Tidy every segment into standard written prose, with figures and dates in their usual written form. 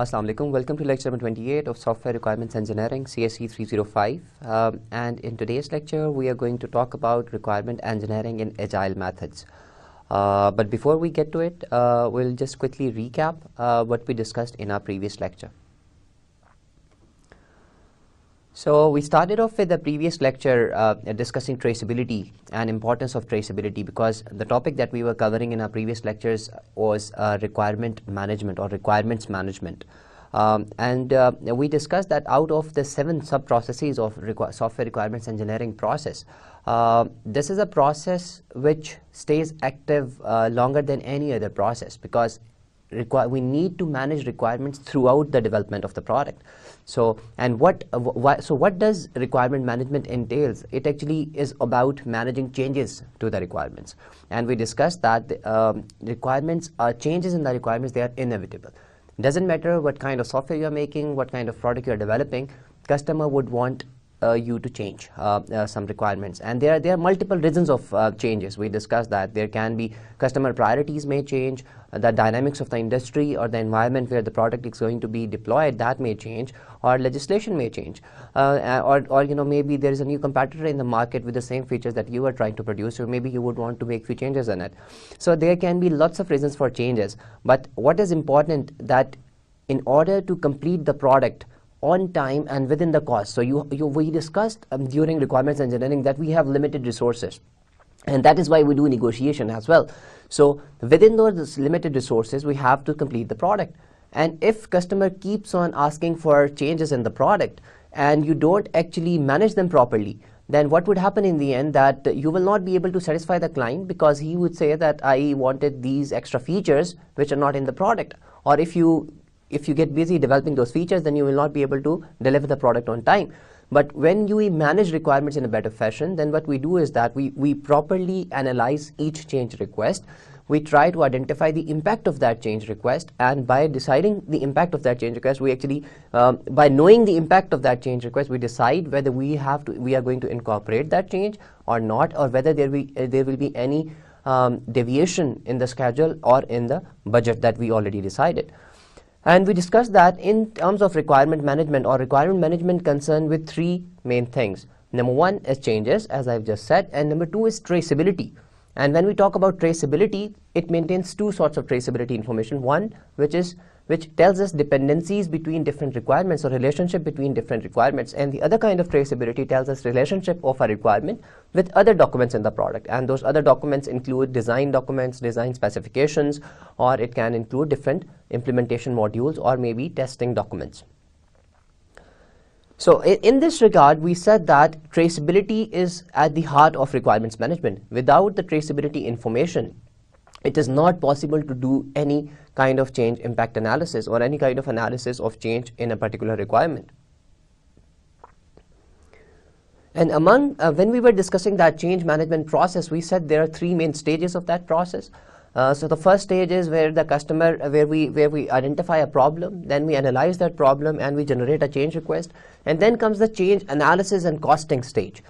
Assalamu alaikum. Welcome to lecture number 28 of Software Requirements Engineering, CSE 305. And in today's lecture, we are going to talk about requirement engineering in agile methods. But before we get to it, we'll just quickly recap what we discussed in our previous lecture. So we started off with the previous lecture discussing traceability and importance of traceability, because the topic that we were covering in our previous lectures was requirement management or requirements management. We discussed that out of the 7 sub-processes of software requirements engineering process, this is a process which stays active longer than any other process, because we need to manage requirements throughout the development of the product. So what does requirement management entails? It actually is about managing changes to the requirements, and we discussed that changes in the requirements, they are inevitable. It doesn't matter what kind of software you are making, what kind of product you are developing, customer would want you to change some requirements, and there are multiple reasons of changes. We discussed that there can be customer priorities may change, the dynamics of the industry or the environment where the product is going to be deployed, that may change, or legislation may change, or maybe there is a new competitor in the market with the same features that you are trying to produce, or maybe you would want to make few changes in it. So there can be lots of reasons for changes, but what is important that in order to complete the product on time and within the cost. So we discussed during requirements engineering that we have limited resources, and that is why we do negotiation as well. So within those limited resources, we have to complete the product. And if customer keeps on asking for changes in the product and you don't actually manage them properly, then what would happen in the end, that you will not be able to satisfy the client, because he would say that I wanted these extra features which are not in the product. Or if you get busy developing those features, then you will not be able to deliver the product on time. But when you manage requirements in a better fashion, then what we do is that we properly analyze each change request. We try to identify the impact of that change request, and by deciding the impact of that change request, we actually, by knowing the impact of that change request, we decide whether we are going to incorporate that change or not, or whether there will be any deviation in the schedule or in the budget that we already decided. And we discussed that in terms of requirement management, or requirement management concerned with 3 main things. Number 1 is changes, as I've just said, and number 2 is traceability. And when we talk about traceability, it maintains 2 sorts of traceability information. One, which tells us dependencies between different requirements, or relationship between different requirements, and the other kind of traceability tells us relationship of a requirement with other documents in the product. And those other documents include design documents, design specifications, or it can include different implementation modules, or maybe testing documents. So in this regard, we said that traceability is at the heart of requirements management. Without the traceability information, it is not possible to do any kind of change impact analysis, or any kind of analysis of change in a particular requirement. And when we were discussing that change management process, we said there are 3 main stages of that process. So the first stage is where we identify a problem, then we analyze that problem and we generate a change request, and then comes the change analysis and costing stage.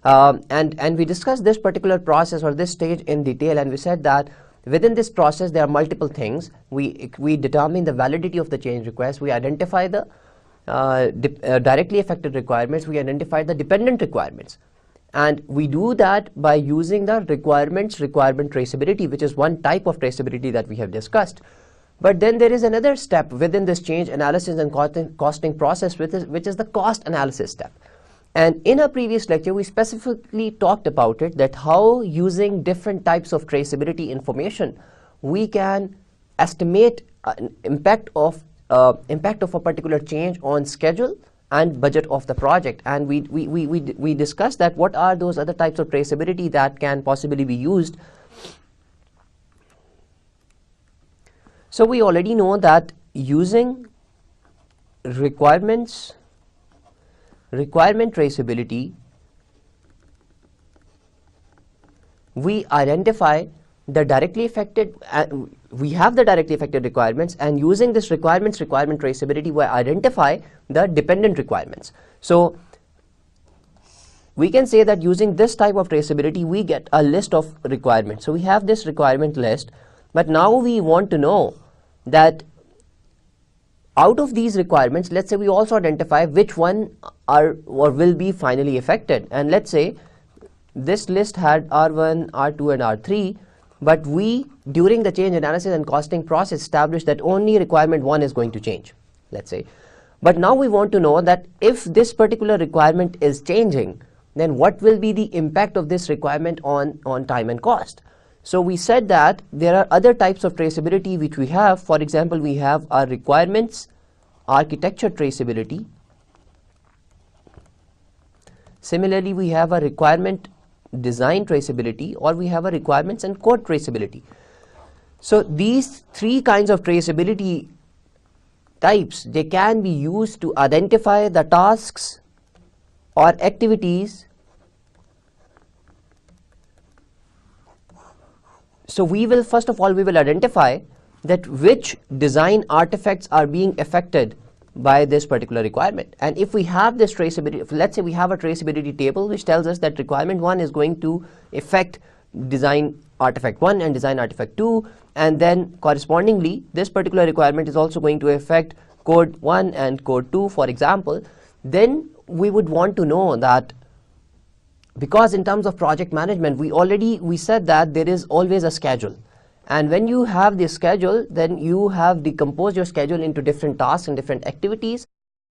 And we discussed this particular process, or this stage, in detail, and we said that within this process there are multiple things. We determine the validity of the change request, we identify the directly affected requirements, we identify the dependent requirements. And we do that by using the requirement traceability, which is one type of traceability that we have discussed. But then there is another step within this change analysis and costing process, which is the cost analysis step. And in our previous lecture, we specifically talked about it, that how using different types of traceability information, we can estimate impact of a particular change on schedule and budget of the project. And we discussed that what are those other types of traceability that can possibly be used. So we already know that using requirement traceability, we identify the directly affected, we have the directly affected requirements, and using this requirement traceability, we identify the dependent requirements. So we can say that using this type of traceability, we get a list of requirements. So we have this requirement list, but now we want to know that out of these requirements, let's say we also identify which one are or will be finally affected. And let's say this list had R1, R2 and R3, but we during the change analysis and costing process established that only requirement 1 is going to change, let's say. But now we want to know that if this particular requirement is changing, then what will be the impact of this requirement on time and cost. So we said that there are other types of traceability which we have. For example, we have our requirements architecture traceability. Similarly, we have a requirement design traceability, or we have a requirements and code traceability. So these three kinds of traceability types, they can be used to identify the tasks or activities. So we will, first of all, we will identify that which design artifacts are being affected by this particular requirement. And if we have this traceability, let's say we have a traceability table which tells us that requirement 1 is going to affect design artifact 1 and design artifact 2, and then correspondingly this particular requirement is also going to affect code 1 and code 2, for example, then we would want to know that, because in terms of project management we said that there is always a schedule, and when you have this schedule, then you have decomposed your schedule into different tasks and different activities.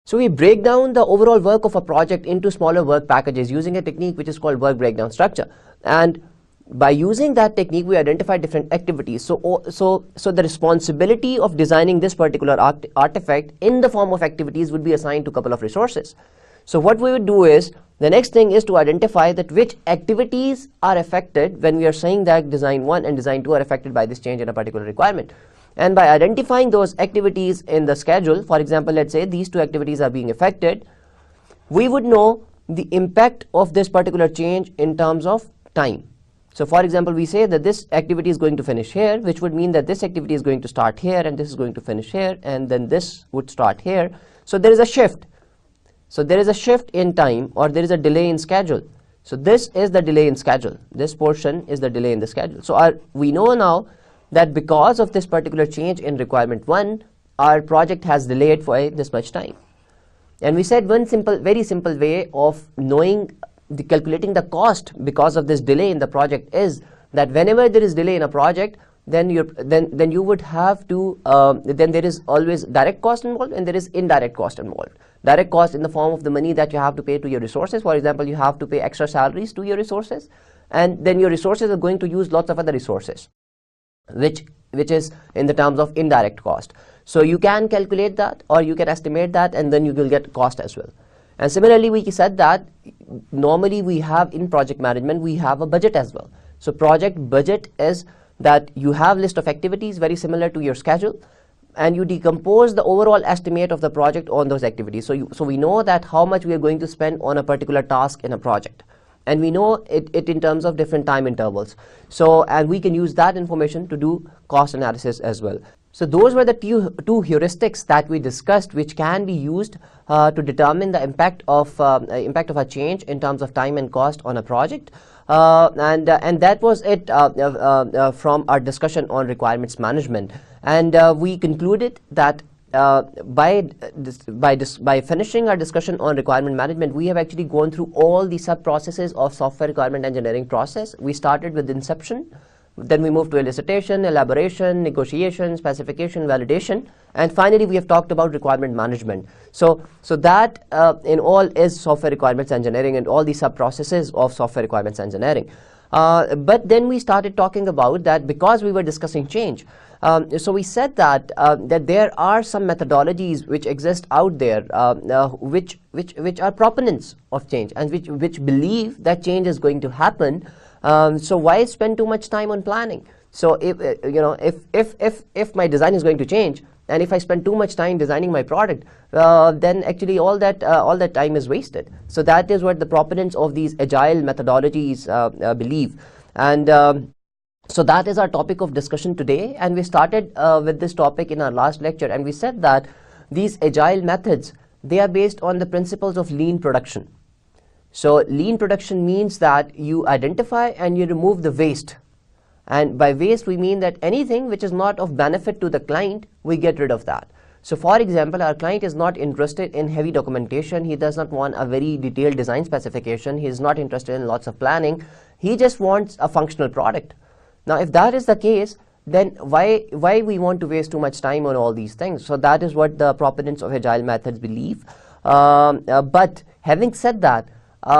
So we break down the overall work of a project into smaller work packages using a technique which is called work breakdown structure, and by using that technique we identify different activities. So the responsibility of designing this particular artifact in the form of activities would be assigned to a couple of resources. So what we would do is, the next thing is to identify that which activities are affected when we are saying that design 1 and design 2 are affected by this change in a particular requirement. And by identifying those activities in the schedule, for example, let's say these two activities are being affected, we would know the impact of this particular change in terms of time. So for example, we say that this activity is going to finish here, which would mean that this activity is going to start here, and this is going to finish here, and then this would start here. So there is a shift. So there is a shift in time, or there is a delay in schedule. So this is the delay in schedule. This portion is the delay in the schedule. So we know now that because of this particular change in requirement 1, our project has delayed for this much time. And we said one very simple way of knowing calculating the cost because of this delay in the project is that whenever there is delay in a project, then you would have to then there is always direct cost involved and there is indirect cost involved. Direct cost in the form of the money that you have to pay to your resources. For example, you have to pay extra salaries to your resources, and then your resources are going to use lots of other resources, which is in the terms of indirect cost. So you can calculate that, or you can estimate that, and then you will get cost as well. And similarly, we said that normally we have in project management, we have a budget as well. So project budget is that you have list of activities very similar to your schedule, and you decompose the overall estimate of the project on those activities. So we know that how much we are going to spend on a particular task in a project, and we know it in terms of different time intervals. So, and we can use that information to do cost analysis as well. So those were the two heuristics that we discussed, which can be used to determine the impact of a change in terms of time and cost on a project. And that was it from our discussion on requirements management. And we concluded that by finishing our discussion on requirement management, we have actually gone through all the sub-processes of software requirement engineering process. We started with inception, then we moved to elicitation, elaboration, negotiation, specification, validation, and finally we have talked about requirement management. So that in all is software requirements engineering and all the sub-processes of software requirements engineering. But then we started talking about that because we were discussing change. So we said that that there are some methodologies which exist out there which are proponents of change and which believe that change is going to happen. So why spend too much time on planning? So if my design is going to change, and if I spend too much time designing my product, then actually all that time is wasted. So that is what the proponents of these agile methodologies believe. And so that is our topic of discussion today. And we started with this topic in our last lecture, and we said that these agile methods, they are based on the principles of lean production. So lean production means that you identify and you remove the waste. And by waste, we mean that anything which is not of benefit to the client, we get rid of that. So for example, our client is not interested in heavy documentation. He does not want a very detailed design specification. He is not interested in lots of planning. He just wants a functional product. Now, if that is the case, then why we want to waste too much time on all these things? So that is what the proponents of agile methods believe. But having said that, we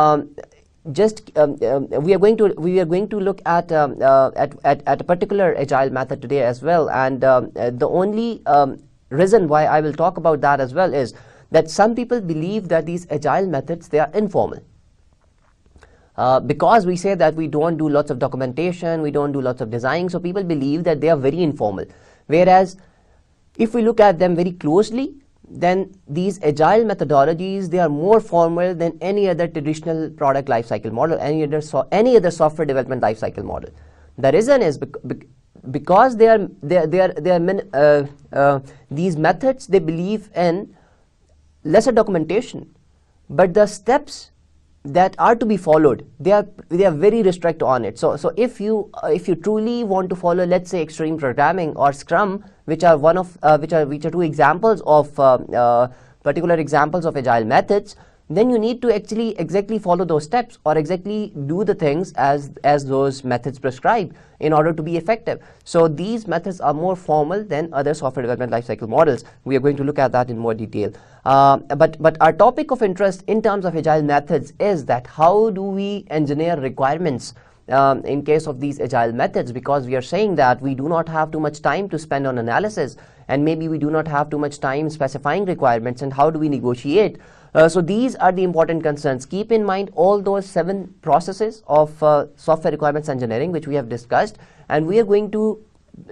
are going to look at a particular agile method today as well, and the only reason why I will talk about that as well is that some people believe that these agile methods, they are informal. Because we say that we don't do lots of documentation, we don't do lots of design, so people believe that they are very informal. Whereas if we look at them very closely, then these agile methodologies, they are more formal than any other traditional product lifecycle model, any other software development lifecycle model. The reason is because these methods, they believe in lesser documentation, but the steps that are to be followed, they are very restrict on it. So if you truly want to follow, let's say, extreme programming or Scrum, which are two examples of particular examples of agile methods, then you need to actually exactly follow those steps or exactly do the things as those methods prescribe in order to be effective. So these methods are more formal than other software development lifecycle models. We are going to look at that in more detail. But our topic of interest in terms of agile methods is that how do we engineer requirements in case of these agile methods, because we are saying that we do not have too much time to spend on analysis, and maybe we do not have too much time specifying requirements, and how do we negotiate? So these are the important concerns. Keep in mind all those 7 processes of software requirements engineering which we have discussed, and we are going to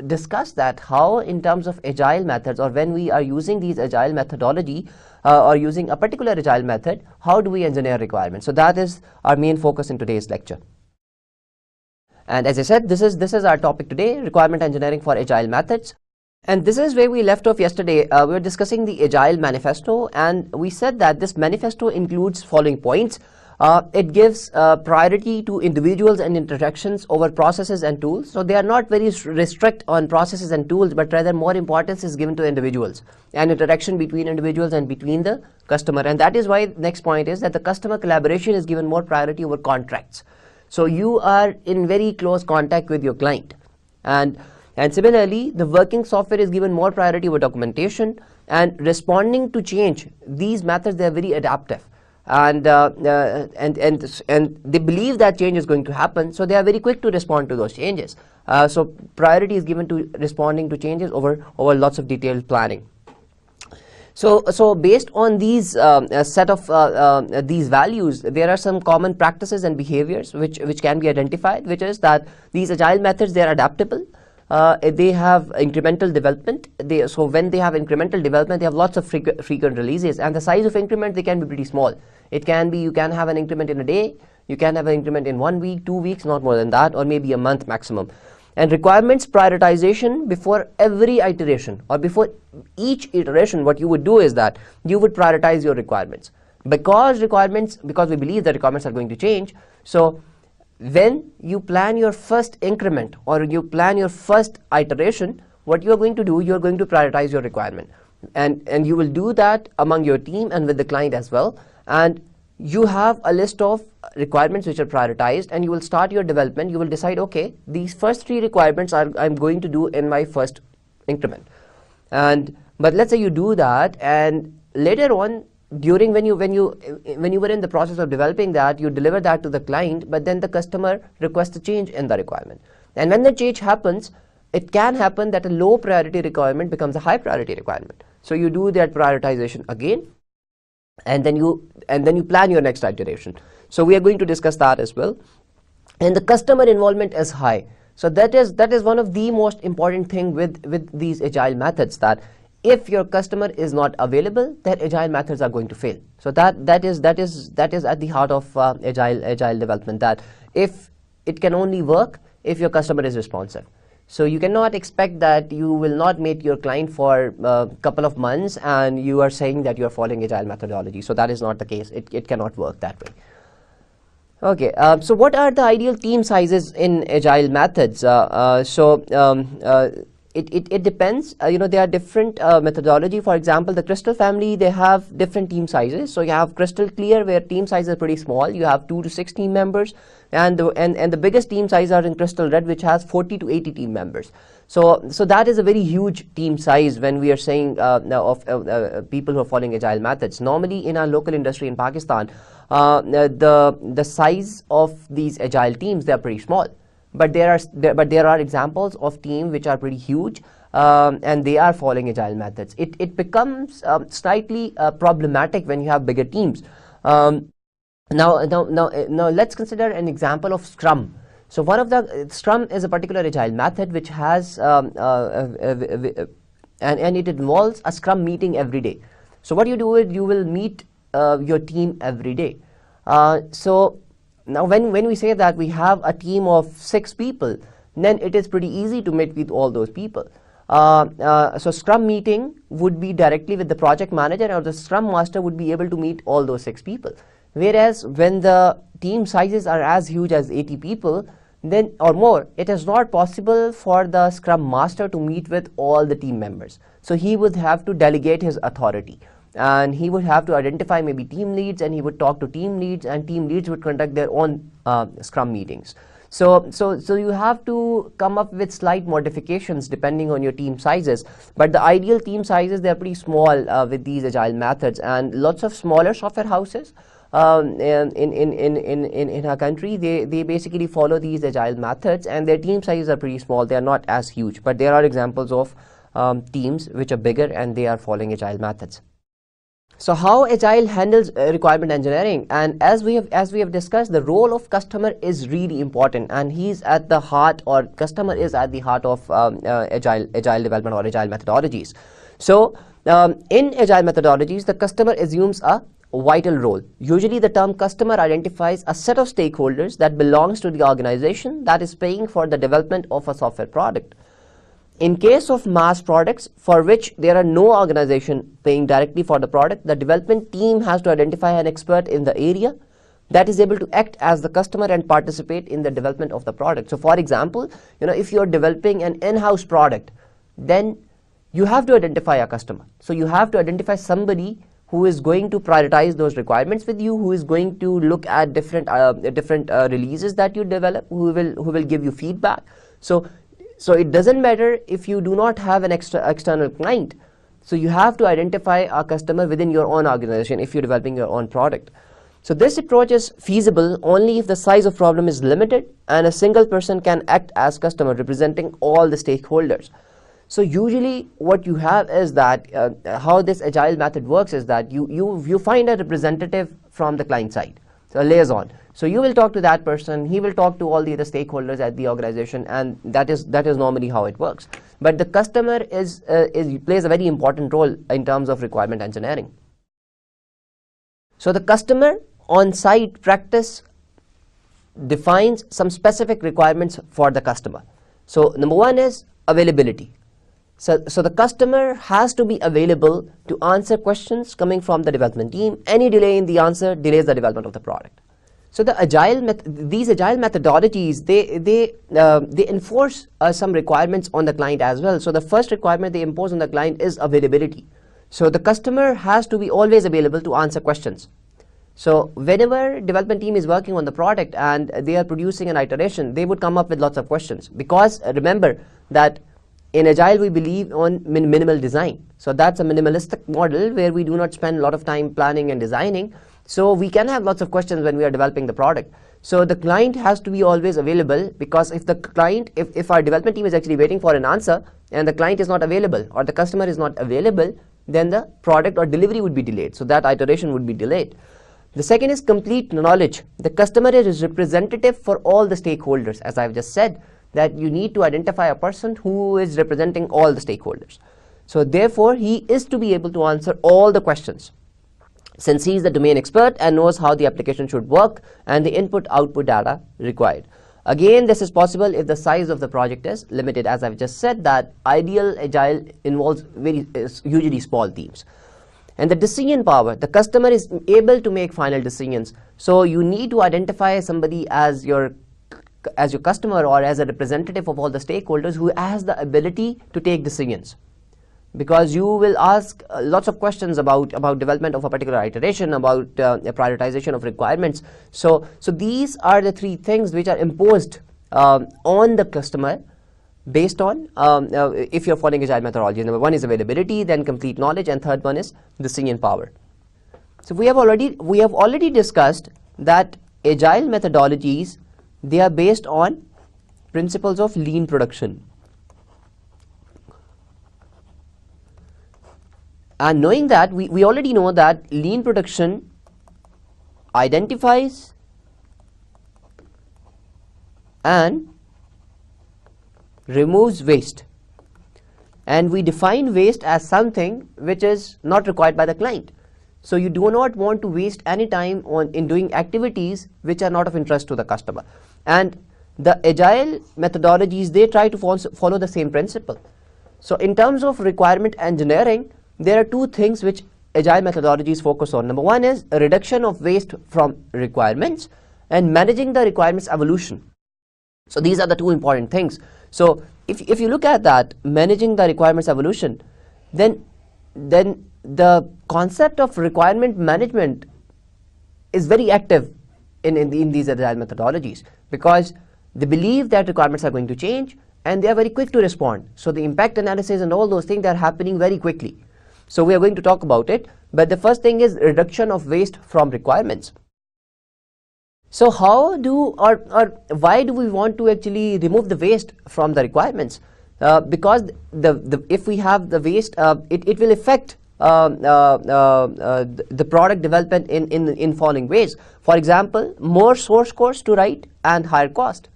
discuss that how in terms of agile methods, or when we are using these agile methodology or using a particular agile method, how do we engineer requirements? So that is our main focus in today's lecture. And as I said, this is our topic today, requirement engineering for agile methods. And this is where we left off yesterday. We were discussing the Agile Manifesto, and we said that this manifesto includes following points. It gives priority to individuals and interactions over processes and tools. So they are not very strict on processes and tools, but rather more importance is given to individuals and interaction between individuals and between the customer. And that is why the next point is that the customer collaboration is given more priority over contracts. So you are in very close contact with your client. And similarly, the working software is given more priority over documentation and responding to change. These methods, they are very adaptive, and they believe that change is going to happen, so they are very quick to respond to those changes. So priority is given to responding to changes over lots of detailed planning. So based on these set of these values, there are some common practices and behaviors which can be identified, which is that these agile methods, they are adaptable. They have incremental development. So when they have incremental development, they have lots of frequent releases, and the size of increment, they can be pretty small. It can be, you can have an increment in a day, you can have an increment in 1 week, 2 weeks, not more than that, or maybe a month maximum. And requirements prioritization before every iteration, or before each iteration, what you would do is that you would prioritize your requirements, because we believe that requirements are going to change. So when you plan your first increment or you plan your first iteration, what you are going to do, you are going to prioritize your requirement, and you will do that among your team and with the client as well. And you have a list of requirements which are prioritized, and you will start your development. You will decide, okay, these first 3 requirements I'm going to do in my first increment. But let's say you do that, and later on, during when you were in the process of developing that, you deliver that to the client, but then the customer requests a change in the requirement. And when the change happens, it can happen that a low priority requirement becomes a high priority requirement. So you do that prioritization again, and then you plan your next iteration. So we are going to discuss that as well. And the customer involvement is high. So that is one of the most important thing with these agile methods, that if your customer is not available, then agile methods are going to fail. So that is at the heart of agile development, that if it can only work if your customer is responsive. So you cannot expect that you will not meet your client for a couple of months and you are saying that you are following agile methodology. So that is not the case. It cannot work that way. Okay, so what are the ideal team sizes in agile methods? it depends. There are different methodology. For example, the Crystal family, they have different team sizes. So you have Crystal Clear, where team size is pretty small. You have 2 to 6 team members, and the biggest team size are in Crystal Red, which has 40 to 80 team members. So that is a very huge team size when we are saying of people who are following agile methods. Normally in our local industry in Pakistan, the size of these agile teams, they are pretty small. But there are examples of teams which are pretty huge, and they are following agile methods. It becomes slightly problematic when you have bigger teams. Now let's consider an example of Scrum. So one of the Scrum is a particular agile method which has and it involves a Scrum meeting every day. So what you do is you will meet your team every day. So now when we say that we have a team of 6 people, then it is pretty easy to meet with all those people. So Scrum meeting would be directly with the project manager, or the Scrum master would be able to meet all those 6 people. Whereas when the team sizes are as huge as 80 people, then or more, it is not possible for the Scrum master to meet with all the team members. So he would have to delegate his authority, and he would have to identify maybe team leads, and he would talk to team leads, and team leads would conduct their own Scrum meetings. So you have to come up with slight modifications depending on your team sizes. But the ideal team sizes, they are pretty small with these agile methods, and lots of smaller software houses in our country, they basically follow these agile methods, and their team sizes are pretty small. They are not as huge, but there are examples of teams which are bigger and they are following agile methods. So how agile handles requirement engineering, and as we have discussed, the role of customer is really important, and he's at the heart, or customer is at the heart of agile development or agile methodologies. So in agile methodologies, the customer assumes a vital role. Usually the term customer identifies a set of stakeholders that belongs to the organization that is paying for the development of a software product. In case of mass products for which there are no organization paying directly for the product, the development team has to identify an expert in the area that is able to act as the customer and participate in the development of the product. So for example, if you are developing an in-house product, then you have to identify a customer. So you have to identify somebody who is going to prioritize those requirements with you, who is going to look at different releases that you develop, who will give you feedback. So it doesn't matter if you do not have an external client. So you have to identify a customer within your own organization if you're developing your own product. So this approach is feasible only if the size of problem is limited and a single person can act as customer, representing all the stakeholders. So usually what you have is that how this agile method works is that you find a representative from the client side, so a liaison. So you will talk to that person, he will talk to all the other stakeholders at the organization, and that is normally how it works. But the customer plays a very important role in terms of requirement engineering. So the customer on-site practice defines some specific requirements for the customer. So number one is availability. So the customer has to be available to answer questions coming from the development team. Any delay in the answer delays the development of the product. So these agile methodologies, they enforce some requirements on the client as well. So the first requirement they impose on the client is availability. So the customer has to be always available to answer questions. So whenever development team is working on the product and they are producing an iteration, they would come up with lots of questions, because remember that in agile we believe on minimal design. So that's a minimalistic model where we do not spend a lot of time planning and designing. So we can have lots of questions when we are developing the product. So the client has to be always available, because if the client, if our development team is actually waiting for an answer and the client is not available or the customer is not available, then the product or delivery would be delayed. So that iteration would be delayed. The second is complete knowledge. The customer is representative for all the stakeholders, as I've just said, that you need to identify a person who is representing all the stakeholders. So therefore, he is to be able to answer all the questions, since he is the domain expert and knows how the application should work and the input-output data required. Again, this is possible if the size of the project is limited. As I've just said, that ideal agile involves usually small teams. And the decision power, the customer is able to make final decisions. So you need to identify somebody as your as your customer or as a representative of all the stakeholders who has the ability to take decisions. Because you will ask lots of questions about development of a particular iteration, about prioritization of requirements. So these are the three things which are imposed on the customer based on if you're following agile methodology. Number one is availability, then complete knowledge, and third one is decision power. So we have already discussed that agile methodologies, they are based on principles of lean production. And knowing that, we already know that lean production identifies and removes waste. And we define waste as something which is not required by the client. So you do not want to waste any time in doing activities which are not of interest to the customer. And the agile methodologies, they try to follow the same principle. So in terms of requirement engineering, there are two things which agile methodologies focus on. Number one is a reduction of waste from requirements and managing the requirements evolution. So these are the two important things. So if you look at that, managing the requirements evolution, then the concept of requirement management is very active in these agile methodologies, because they believe that requirements are going to change and they are very quick to respond. So the impact analysis and all those things, they are happening very quickly. So we are going to talk about it, but the first thing is reduction of waste from requirements. So how do or why do we want to actually remove the waste from the requirements? Because if we have the waste, it will affect the product development in following ways. For example, more source codes to write and higher cost,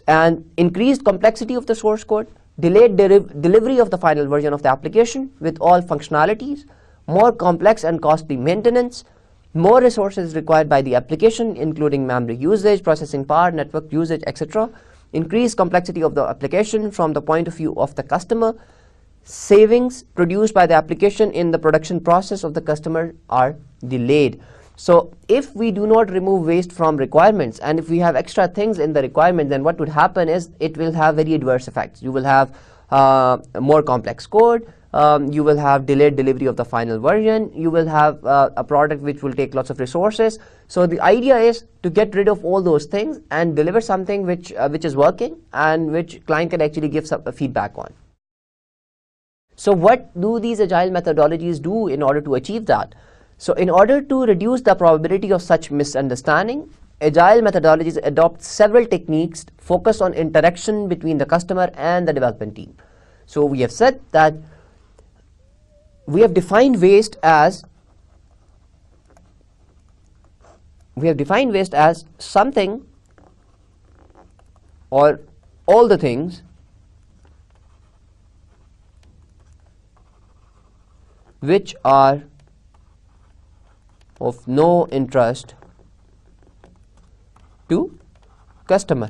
and increased complexity of the source code, delayed delivery of the final version of the application with all functionalities, more complex and costly maintenance, more resources required by the application, including memory usage, processing power, network usage, etc. Increased complexity of the application from the point of view of the customer. Savings produced by the application in the production process of the customer are delayed. So if we do not remove waste from requirements, and if we have extra things in the requirement, then what would happen is it will have very adverse effects. You will have more complex code, you will have delayed delivery of the final version, you will have a product which will take lots of resources. So the idea is to get rid of all those things and deliver something which is working and which client can actually give some feedback on. So what do these agile methodologies do in order to achieve that? So in order to reduce the probability of such misunderstanding, agile methodologies adopt several techniques focused on interaction between the customer and the development team. So we have said that we have defined waste as something or all the things which are of no interest to customer.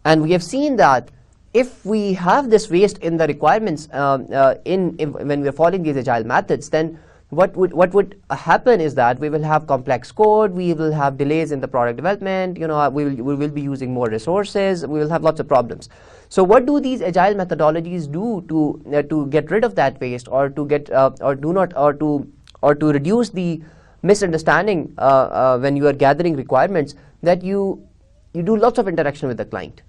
And we have seen that if we have this waste in the requirements when we are following these agile methods, then what would happen is that we will have complex code, we will have delays in the product development, we will be using more resources, we will have lots of problems. So what do these agile methodologies do to get rid of that waste, or to get or to reduce the misunderstanding when you are gathering requirements, that you do lots of interaction with the client.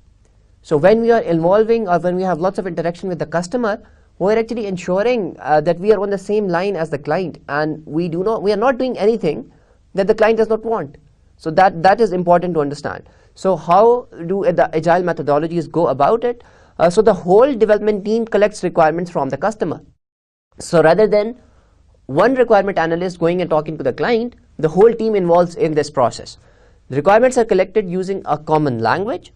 So when we are involving, or when we have lots of interaction with the customer, we are actually ensuring that we are on the same line as the client, and we are not doing anything that the client does not want. So that is important to understand. So how do the agile methodologies go about it? So the whole development team collects requirements from the customer. So rather than one requirement analyst going and talking to the client, the whole team involves in this process. The requirements are collected using a common language,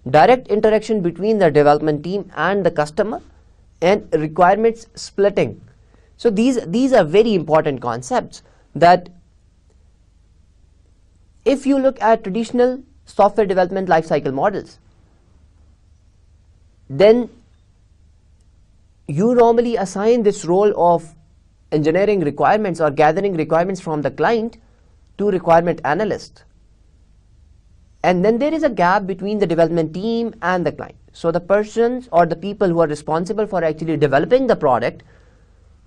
direct interaction between the development team and the customer, and requirements splitting. So these are very important concepts, that if you look at traditional software development lifecycle models, then you normally assign this role of engineering requirements or gathering requirements from the client to requirement analyst. And then there is a gap between the development team and the client. So the persons or the people who are responsible for actually developing the product,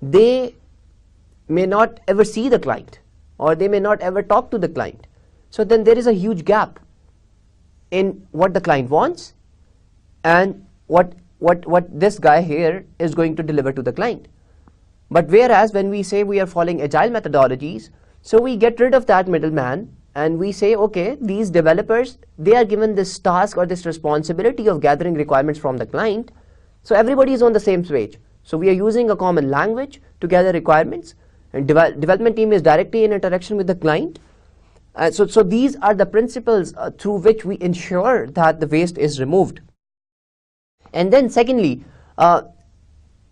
they may not ever see the client, or they may not ever talk to the client. So then there is a huge gap in what the client wants and what this guy here is going to deliver to the client. But whereas when we say we are following agile methodologies, so we get rid of that middleman and we say, okay, these developers, they are given this task or this responsibility of gathering requirements from the client. So everybody is on the same page. So we are using a common language to gather requirements, and development team is directly in interaction with the client. So these are the principles through which we ensure that the waste is removed. And then secondly,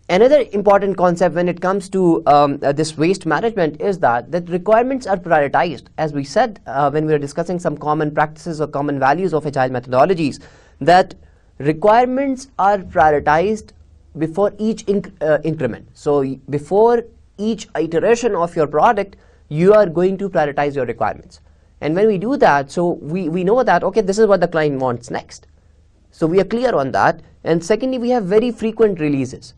another important concept when it comes to this waste management is that requirements are prioritized. As we said when we were discussing some common practices or common values of agile methodologies, that requirements are prioritized before each increment. So before each iteration of your product, you are going to prioritize your requirements. And when we do that, so we know that, okay, this is what the client wants next. So we are clear on that. And secondly, we have very frequent releases.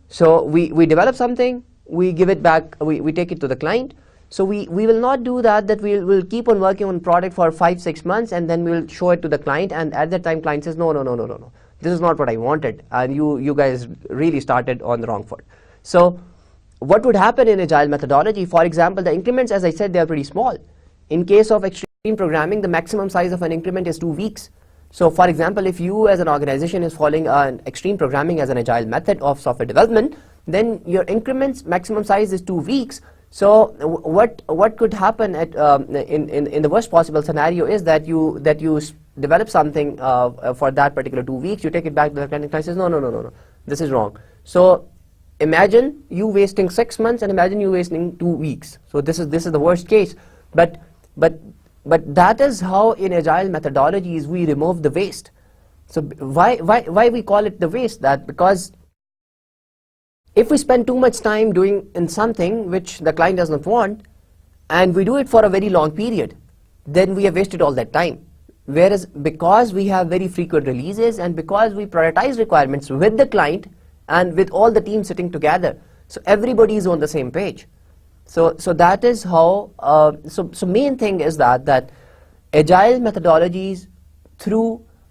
So we develop something, we give it back, we take it to the client. So we will not do that we will keep on working on product for 5-6 months and then we will show it to the client, and at that time client says, no, this is not what I wanted, and you guys really started on the wrong foot. So what would happen in agile methodology, for example, the increments, as I said, they are pretty small. In case of extreme programming, the maximum size of an increment is 2 weeks. So for example, if you as an organization is following an extreme programming as an agile method of software development, then your increments maximum size is 2 weeks. So what could happen at in the worst possible scenario is that you develop something for that particular 2 weeks, you take it back to the client, and the client says, no, this is wrong. So imagine you wasting 6 months and imagine you wasting 2 weeks. So this is the worst case. But that is how in agile methodologies we remove the waste. So why we call it the waste? That because if we spend too much time doing in something which the client does not want, and we do it for a very long period, then we have wasted all that time. Whereas because we have very frequent releases and because we prioritize requirements with the client and with all the teams sitting together, so everybody is on the same page. So that is how, so main thing is that agile methodologies,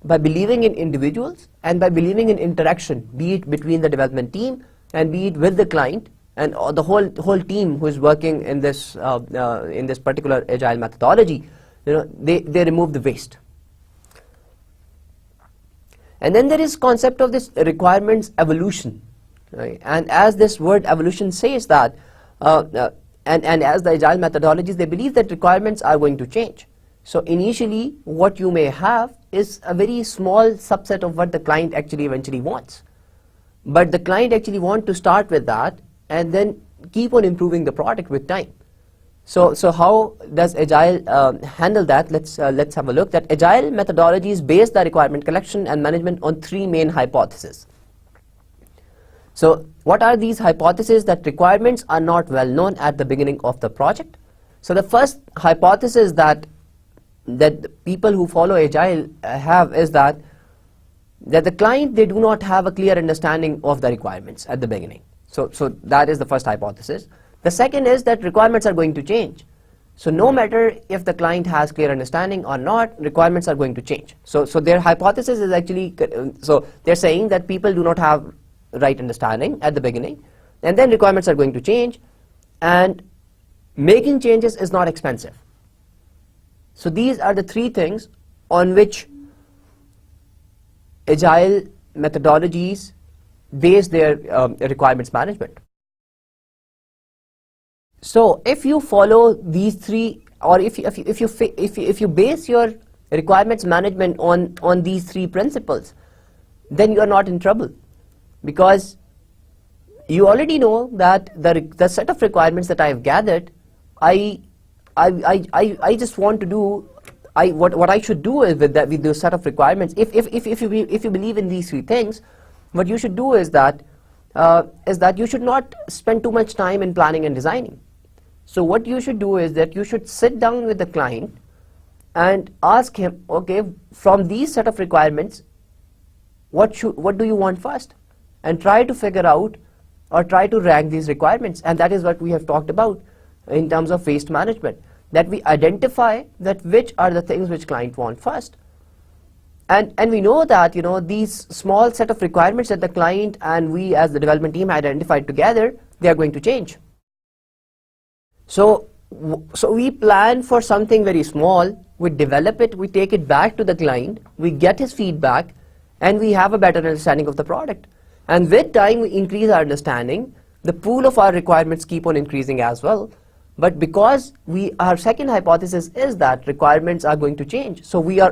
by believing in individuals and by believing in interaction, be it between the development team and be it with the client and the whole team who is working in this particular agile methodology, they remove the waste. And then there is concept of this requirements evolution, right? And as this word evolution says that, and as the agile methodologies, they believe that requirements are going to change. So initially, what you may have is a very small subset of what the client actually eventually wants. But the client actually wants to start with that and then keep on improving the product with time. So how does agile handle that? Let's have a look. That agile methodologies base the requirement collection and management on 3 main hypotheses. So what are these hypotheses? That requirements are not well known at the beginning of the project. So the first hypothesis that people who follow agile have is that the client, they do not have a clear understanding of the requirements at the beginning. So that is the first hypothesis. The second is that requirements are going to change. So no matter if the client has clear understanding or not, requirements are going to change. So their hypothesis is actually, so they're saying that people do not have right understanding at the beginning, and then requirements are going to change, and making changes is not expensive. So these are the 3 things on which agile methodologies base their requirements management. So if you follow these 3, or if you base your requirements management on these 3 principles, then you are not in trouble, because you already know that the set of requirements that I have gathered, I just want to do, what I should do is with those set of requirements. If you believe in these 3 things, what you should do is that you should not spend too much time in planning and designing. So what you should do is that you should sit down with the client and ask him, okay, from these set of requirements, what do you want first? And try to figure out or try to rank these requirements. And that is what we have talked about in terms of waste management, that we identify that which are the things which client want first. And we know that, you know, these small set of requirements that the client and we as the development team identified together, they are going to change. So we plan for something very small, we develop it, we take it back to the client, we get his feedback, and we have a better understanding of the product. And with time we increase our understanding, the pool of our requirements keep on increasing as well. But because our second hypothesis is that requirements are going to change, so we have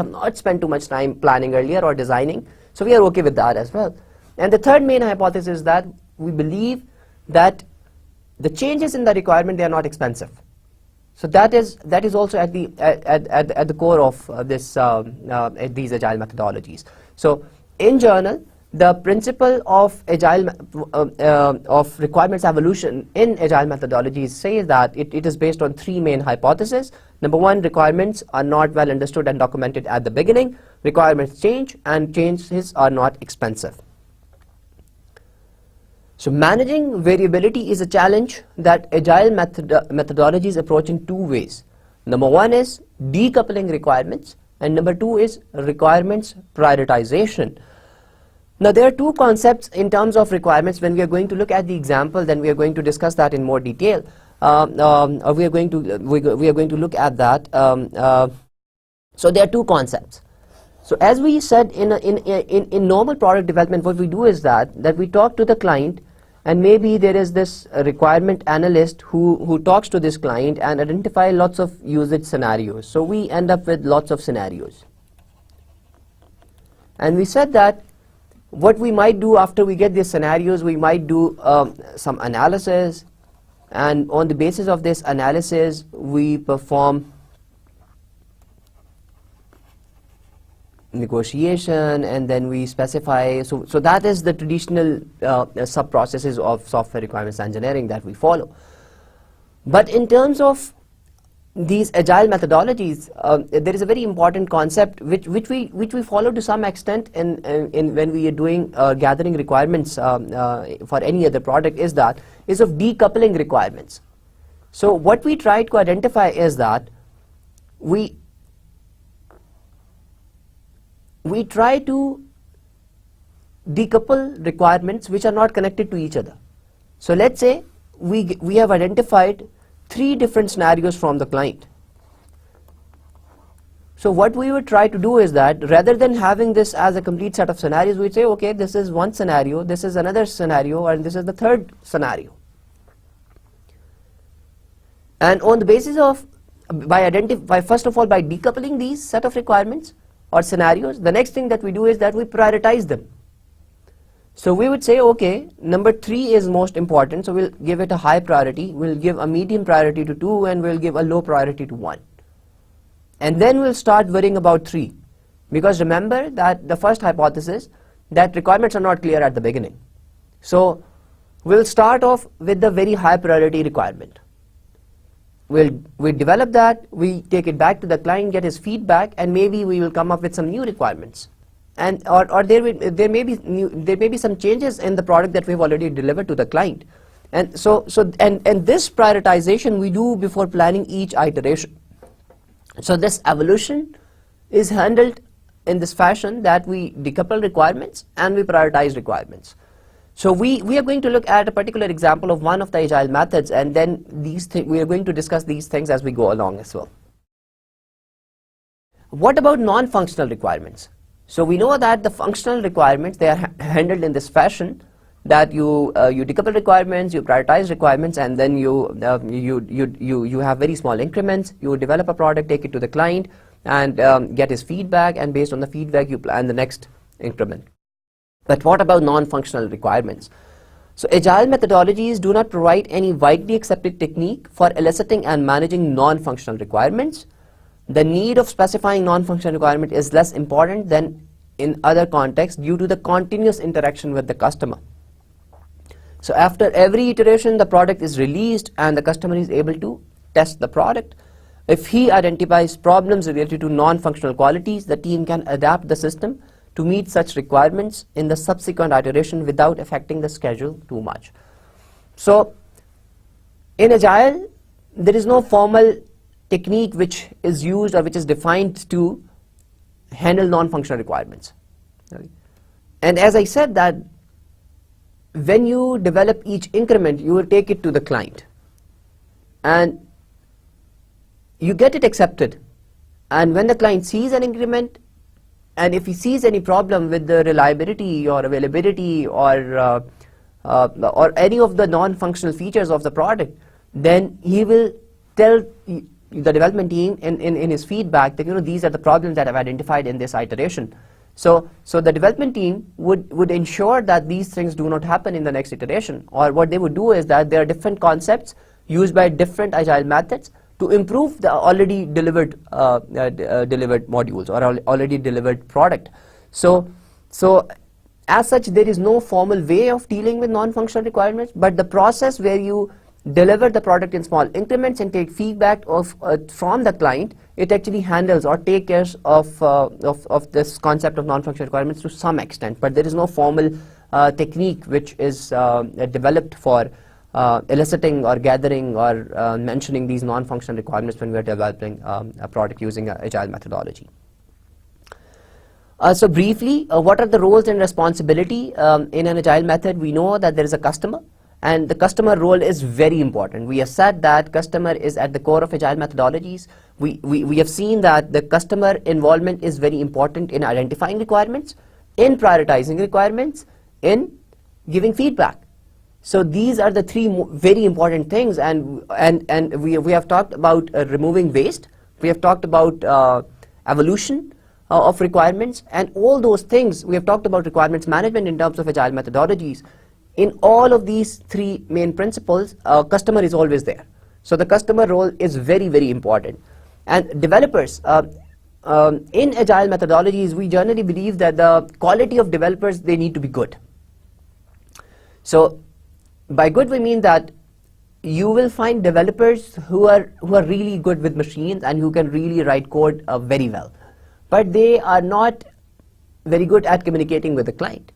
not spent too much time planning earlier or designing, so we are okay with that as well. And the third main hypothesis is that we believe that the changes in the requirement, they are not expensive. So that is also at the core of these agile methodologies. So in journal, the principle of agile of requirements evolution in agile methodologies says that it is based on three main hypotheses. Number one, requirements are not well understood and documented at the beginning. Requirements change, and changes are not expensive. So managing variability is a challenge that agile methodologies approach in two ways. Number one is decoupling requirements, and number two is requirements prioritization. Now there are two concepts in terms of requirements. When we are going to look at the example, then we are going to discuss that in more detail. We are going to look at that. So there are two concepts. So as we said, in normal product development, what we do is that we talk to the client, and maybe there is this requirement analyst who talks to this client and identify lots of usage scenarios. So we end up with lots of scenarios. And we said that what we might do after we get these scenarios, we might do some analysis, and on the basis of this analysis we perform negotiation, and then we specify. So that is the traditional sub processes of software requirements engineering that we follow. But in terms of these agile methodologies, there is a very important concept which we follow to some extent in when we are doing gathering requirements for any other product, is of decoupling requirements. So what we try to identify is that we try to decouple requirements which are not connected to each other. So let's say we have identified three different scenarios from the client. So what we would try to do is that rather than having this as a complete set of scenarios, we'd say, okay, this is one scenario, this is another scenario, and this is the third scenario. And on the basis of, first of all, by decoupling these set of requirements or scenarios, the next thing that we do is that we prioritize them. So we would say, okay, number 3 is most important, so we'll give it a high priority, we'll give a medium priority to 2, and we'll give a low priority to 1. And then we'll start worrying about 3. Because remember that the first hypothesis, that requirements are not clear at the beginning. So we'll start off with the very high priority requirement. We develop that, we take it back to the client, get his feedback, and maybe we will come up with some new requirements. And or there may be some changes in the product that we've already delivered to the client. And and this prioritization we do before planning each iteration. So this evolution is handled in this fashion, that we decouple requirements and we prioritize requirements. So we are going to look at a particular example of one of the agile methods, and then we are going to discuss these things as we go along as well. What about non-functional requirements? So we know that the functional requirements, they are handled in this fashion, that you decouple requirements, you prioritize requirements, and then you have very small increments. You develop a product, take it to the client, and get his feedback, and based on the feedback you plan the next increment. But what about non-functional requirements? So agile methodologies do not provide any widely accepted technique for eliciting and managing non-functional requirements. The need of specifying non-functional requirement is less important than in other contexts due to the continuous interaction with the customer. So after every iteration, the product is released and the customer is able to test the product. If he identifies problems related to non-functional qualities, the team can adapt the system to meet such requirements in the subsequent iteration without affecting the schedule too much. So in Agile, there is no formal technique which is used or which is defined to handle non-functional requirements. And as I said, that when you develop each increment, you will take it to the client and you get it accepted. And when the client sees an increment, and if he sees any problem with the reliability or availability or any of the non-functional features of the product, then he will tell the development team in his feedback that, these are the problems that I've identified in this iteration. So the development team would ensure that these things do not happen in the next iteration. Or what they would do is that there are different concepts used by different Agile methods to improve the already delivered delivered modules or already delivered product. So as such, there is no formal way of dealing with non-functional requirements, but the process where you deliver the product in small increments and take feedback from the client, it actually handles or take care of this concept of non-functional requirements to some extent. But there is no formal technique which is developed for eliciting or gathering or mentioning these non-functional requirements when we are developing a product using Agile methodology. So briefly, what are the roles and responsibility in an Agile method? We know that there is a customer, and the customer role is very important. We have said that customer is at the core of Agile methodologies. We have seen that the customer involvement is very important in identifying requirements, in prioritizing requirements, in giving feedback. So these are the three very important things, and we have talked about removing waste. We have talked about evolution of requirements, and all those things. We have talked about requirements management in terms of Agile methodologies. In all of these three main principles, customer is always there. So the customer role is very, very important. And developers, in Agile methodologies, we generally believe that the quality of developers, they need to be good. So by good, we mean that you will find developers who are really good with machines and who can really write code very well, but they are not very good at communicating with the client.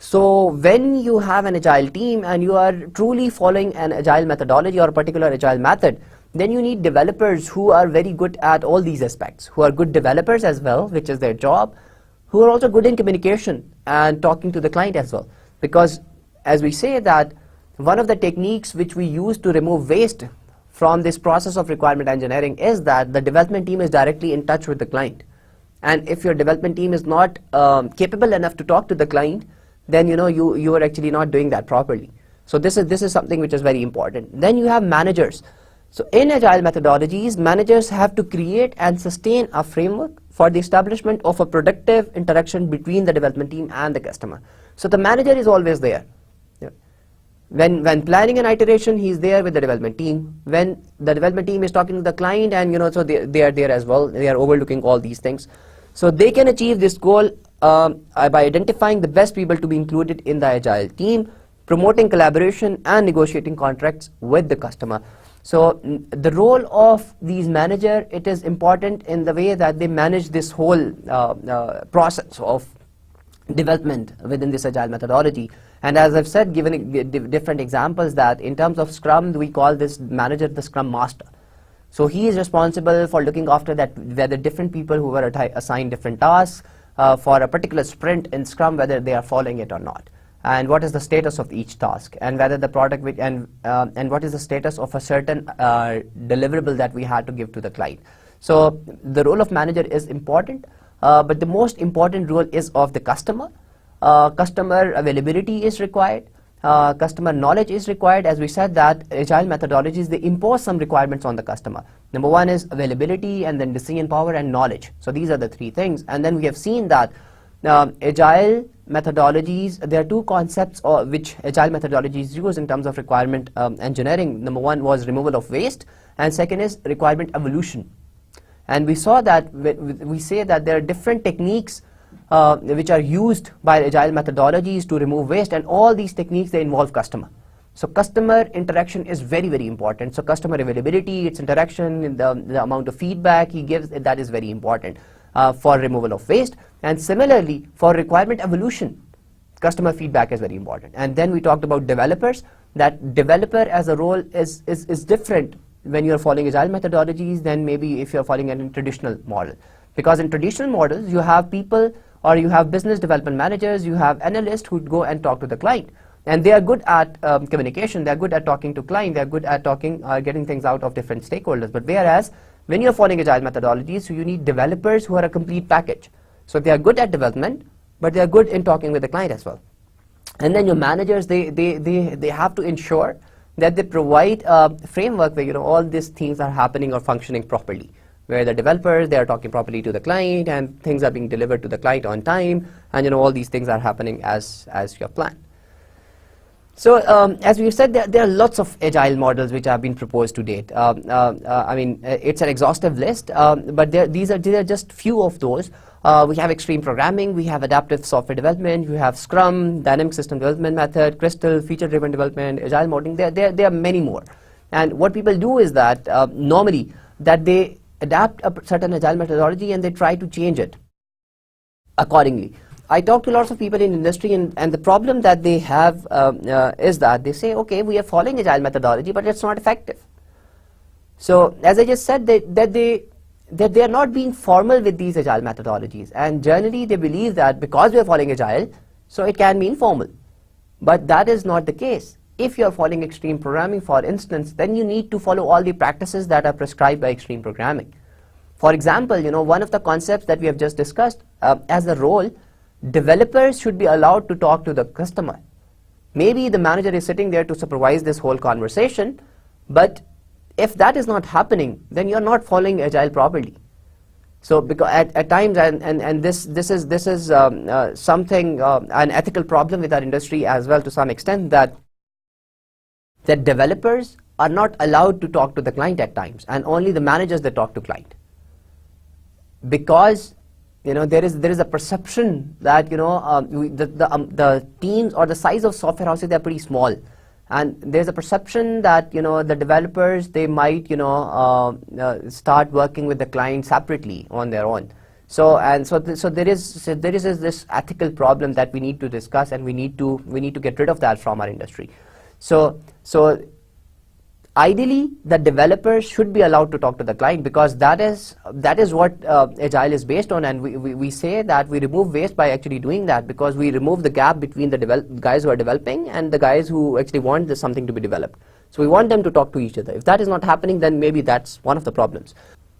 So when you have an Agile team and you are truly following an Agile methodology or a particular Agile method, then you need developers who are very good at all these aspects, who are good developers as well, which is their job, who are also good in communication and talking to the client as well. Because as we say that one of the techniques which we use to remove waste from this process of requirement engineering is that the development team is directly in touch with the client. And if your development team is not capable enough to talk to the client, then you are actually not doing that properly. So this is something which is very important. Then you have managers. So in Agile methodologies, managers have to create and sustain a framework for the establishment of a productive interaction between the development team and the customer. So the manager is always there. When planning an iteration, he is there with the development team. When the development team is talking to the client, and so they are there as well. They are overlooking all these things. So they can achieve this goal by identifying the best people to be included in the Agile team, promoting collaboration and negotiating contracts with the customer. So the role of these managers, it is important in the way that they manage this whole process of development within this Agile methodology. And as I've said, given different examples, that in terms of Scrum, we call this manager the Scrum Master. So he is responsible for looking after that, whether different people who were assigned different tasks for a particular sprint in Scrum, whether they are following it or not, and what is the status of each task, and whether the product and what is the status of a certain deliverable that we had to give to the client. So the role of manager is important, but the most important role is of the customer. Customer availability is required. Customer knowledge is required. As we said that Agile methodologies, they impose some requirements on the customer. Number one is availability, and then decision power and knowledge. So these are the three things. And then we have seen that Agile methodologies, there are two concepts which Agile methodologies use in terms of requirement engineering. Number one was removal of waste, and second is requirement evolution. And we saw that we say that there are different techniques which are used by Agile methodologies to remove waste, and all these techniques, they involve customer. So customer interaction is very, very important. So customer availability, its interaction, the amount of feedback he gives, that is very important for removal of waste. And similarly, for requirement evolution, customer feedback is very important. And then we talked about developers, that developer as a role is different when you're following agile methodologies than maybe if you're following a traditional model. Because in traditional models, you have people or you have business development managers, you have analysts who go and talk to the client. And they are good at communication, they're good at talking to client, they're good at getting things out of different stakeholders. But whereas when you're following agile methodologies, so you need developers who are a complete package. So they are good at development, but they are good in talking with the client as well. And then your managers, they have to ensure that they provide a framework where all these things are happening or functioning properly, where the developers, they are talking properly to the client and things are being delivered to the client on time, and all these things are happening as you have planned. So as we said, there are lots of agile models which have been proposed to date. I mean, it's an exhaustive list, but these are just few of those. We have extreme programming, we have adaptive software development, we have Scrum, dynamic system development method, Crystal, feature-driven development, agile modeling. There are many more. And what people do is that normally that they adapt a certain agile methodology and they try to change it accordingly. I talk to lots of people in industry, and the problem that they have is that they say, okay, we are following agile methodology, but it's not effective. So as I just said, that they are not being formal with these agile methodologies, and generally they believe that because we are following agile, so it can be informal. But that is not the case. If you are following extreme programming, for instance, then you need to follow all the practices that are prescribed by extreme programming. For example, one of the concepts that we have just discussed, as a role, developers should be allowed to talk to the customer. Maybe the manager is sitting there to supervise this whole conversation, but if that is not happening, then you're not following agile properly. So because at times, and this is something, an ethical problem with our industry as well to some extent, that developers are not allowed to talk to the client at times, and only the managers that talk to client. Because there is a perception that the teams or the size of software houses, they're pretty small, and there's a perception that the developers, they might start working with the client separately on their own. So there is this ethical problem that we need to discuss, and we need to get rid of that from our industry. So ideally, the developers should be allowed to talk to the client, because that is what agile is based on, and we say that we remove waste by actually doing that, because we remove the gap between the guys who are developing and the guys who actually want something to be developed. So we want them to talk to each other. If that is not happening, then maybe that's one of the problems.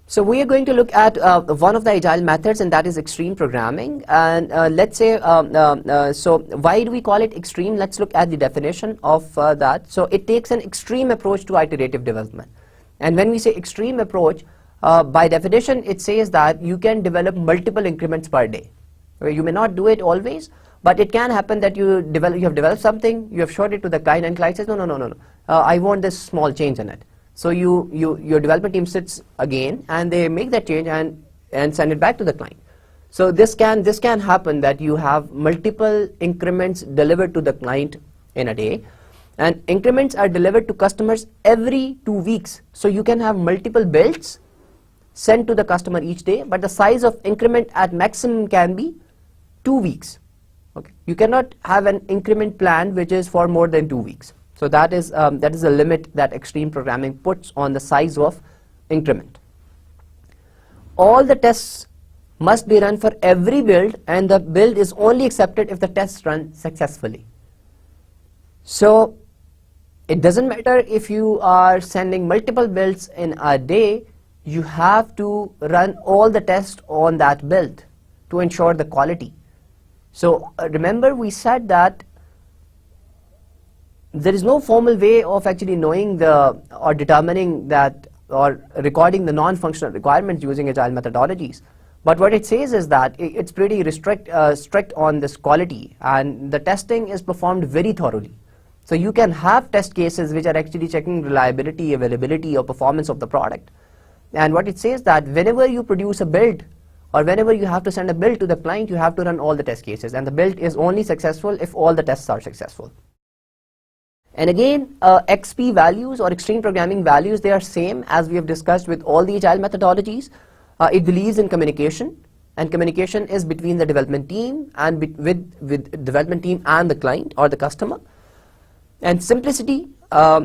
So we are going to look at one of the agile methods, and that is extreme programming. And let's say, so why do we call it extreme? Let's look at the definition of that. So it takes an extreme approach to iterative development. And when we say extreme approach, by definition, it says that you can develop multiple increments per day. You may not do it always, but it can happen that you have developed something, you have showed it to the client, and client says, no, I want this small change in it. So your development team sits again, and they make that change and send it back to the client. So this can happen, that you have multiple increments delivered to the client in a day, and increments are delivered to customers every 2 weeks. So you can have multiple builds sent to the customer each day, but the size of increment at maximum can be 2 weeks. Okay, you cannot have an increment plan which is for more than 2 weeks. So that is a limit that extreme programming puts on the size of increment. All the tests must be run for every build, and the build is only accepted if the tests run successfully. So it doesn't matter if you are sending multiple builds in a day, you have to run all the tests on that build to ensure the quality. So remember, we said that there is no formal way of actually knowing or determining that or recording the non-functional requirements using agile methodologies. But what it says is that it's pretty strict on this quality, and the testing is performed very thoroughly. So you can have test cases which are actually checking reliability, availability, or performance of the product. And what it says that whenever you produce a build, or whenever you have to send a build to the client, you have to run all the test cases, and the build is only successful if all the tests are successful. And again, XP values or extreme programming values, they are same as we have discussed with all the agile methodologies. It believes in communication, and communication is between the development team and with development team and the client or the customer. And simplicity,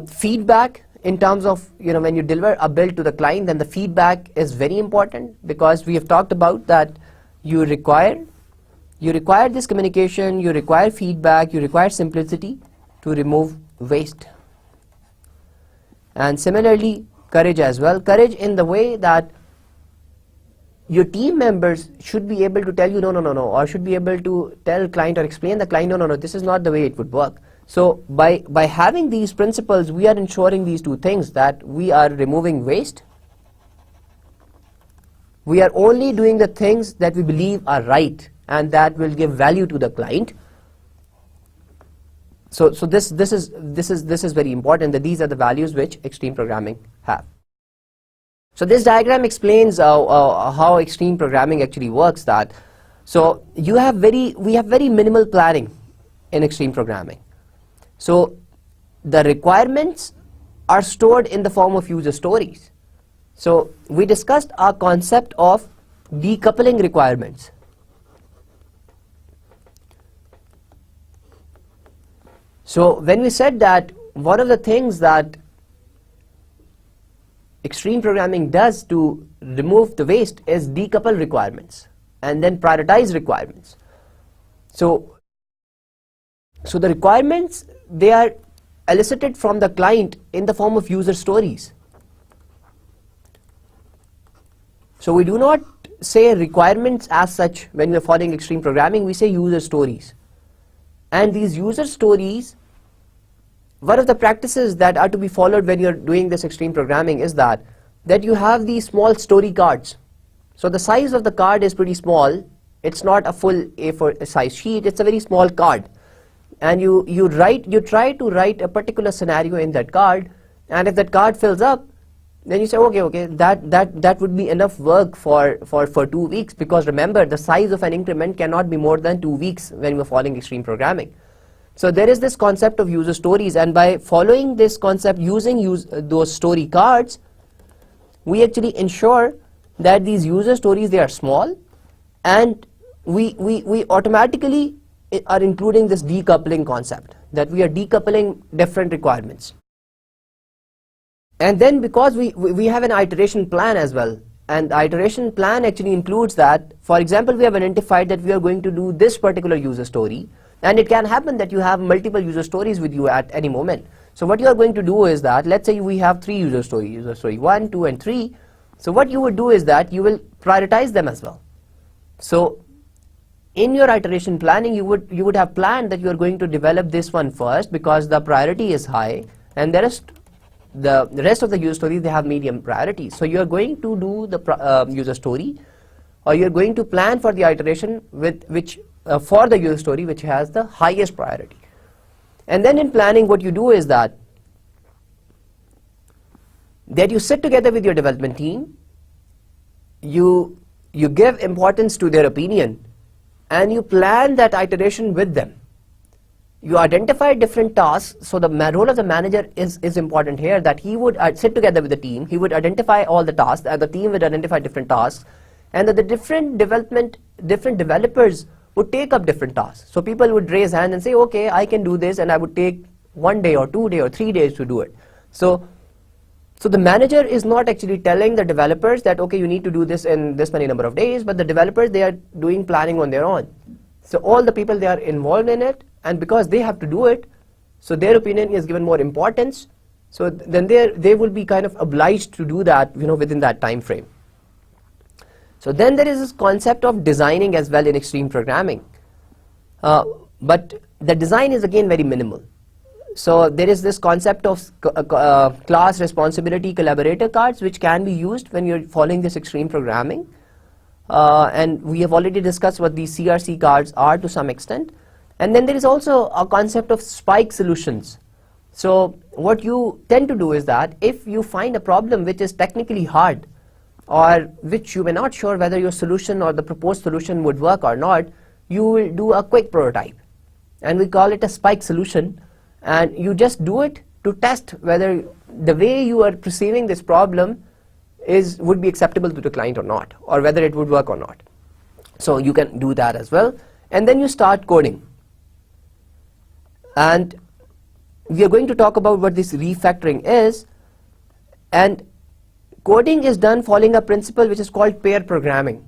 feedback in terms of, when you deliver a build to the client, then the feedback is very important, because we have talked about that you require this communication, you require feedback, you require simplicity to remove waste. And similarly, courage as well. Courage in the way that your team members should be able to tell you no, or should be able to tell client or explain the client, no, this is not the way it would work. So by having these principles, we are ensuring these two things, that we are removing waste. We are only doing the things that we believe are right and that will give value to the client. So this is very important, that these are the values which extreme programming have. So this diagram explains how extreme programming actually works. That so we have very minimal planning in extreme programming. So the requirements are stored in the form of user stories. So we discussed our concept of decoupling requirements. So when we said that one of the things that extreme programming does to remove the waste is decouple requirements and then prioritize requirements. So the requirements, they are elicited from the client in the form of user stories. So we do not say requirements as such when we are following extreme programming, we say user stories. And these user stories, one of the practices that are to be followed when you're doing this extreme programming is that you have these small story cards. So the size of the card is pretty small. It's not a full A4 size sheet, it's a very small card. And you try to write a particular scenario in that card, and if that card fills up, then you say, okay, that would be enough work for 2 weeks, because remember, the size of an increment cannot be more than 2 weeks when we're following extreme programming. So there is this concept of user stories, and by following this concept, using those story cards, we actually ensure that these user stories, they are small, and we automatically are including this decoupling concept, that we are decoupling different requirements. And then because we have an iteration plan as well, and the iteration plan actually includes that, for example, we have identified that we are going to do this particular user story, and it can happen that you have multiple user stories with you at any moment. So what you are going to do is that, let's say we have 3 user stories, user story 1, 2 and 3. So what you would do is that you will prioritize them as well. So in your iteration planning, you would have planned that you are going to develop this one first because the priority is high, and the rest of the user stories, they have medium priority. So you are going to do the user story, or you are going to plan for the iteration for the user story which has the highest priority. And then in planning, what you do is that you sit together with your development team, you give importance to their opinion, and you plan that iteration with them. You identify different tasks. So the role of the manager is important here, that he would sit together with the team, he would identify all the tasks, and the team would identify different tasks, and that the different developers would take up different tasks. So people would raise hand and say, okay, I can do this, and I would take 1 day or 2 days or 3 days to do it. So the manager is not actually telling the developers that, okay, you need to do this in this many number of days, but the developers, they are doing planning on their own. So all the people, they are involved in it, and because they have to do it, so their opinion is given more importance. So then they will be kind of obliged to do that, within that time frame. So then there is this concept of designing as well in extreme programming. But the design is again very minimal. So there is this concept of class responsibility collaborator cards, which can be used when you're following this extreme programming. And we have already discussed what these CRC cards are to some extent. And then there is also a concept of spike solutions. So what you tend to do is that if you find a problem which is technically hard, or which you may not sure whether your solution or the proposed solution would work or not, you will do a quick prototype. And we call it a spike solution. and you just do it to test whether the way you are perceiving this problem would be acceptable to the client or not, or whether it would work or not. So you can do that as well, and then you start coding. And we are going to talk about what this refactoring is, and coding is done following a principle which is called pair programming.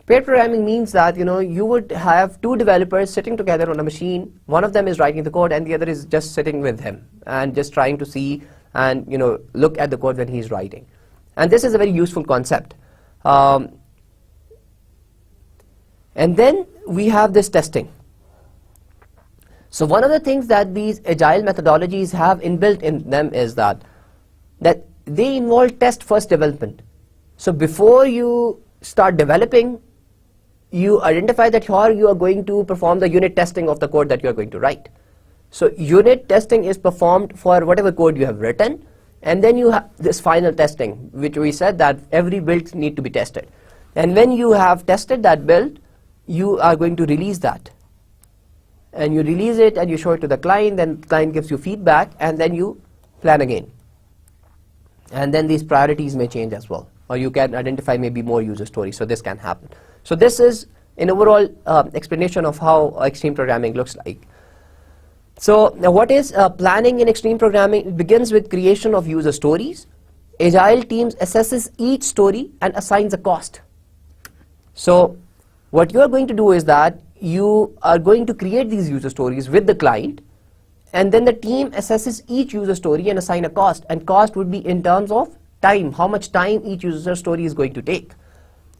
Pair programming means that you would have two developers sitting together on a machine. One of them is writing the code and the other is just sitting with him and just trying to see and look at the code when he's writing. And this is a very useful concept. And then we have this testing. So one of the things that these agile methodologies have inbuilt in them is that they involve test first development. So before you start developing, you identify that here you are going to perform the unit testing of the code that you are going to write. So unit testing is performed for whatever code you have written, and then you have this final testing, which we said that every build need to be tested. And when you have tested that build, you are going to release that. And you release it and you show it to the client, then the client gives you feedback, and then you plan again. And then these priorities may change as well, or you can identify maybe more user stories, so this can happen. So this is an overall explanation of how extreme programming looks like. So now what is planning in extreme programming? It begins with creation of user stories. Agile teams assesses each story and assigns a cost. So what you are going to do is that you are going to create these user stories with the client, and then the team assesses each user story and assign a cost, and cost would be in terms of time, how much time each user story is going to take.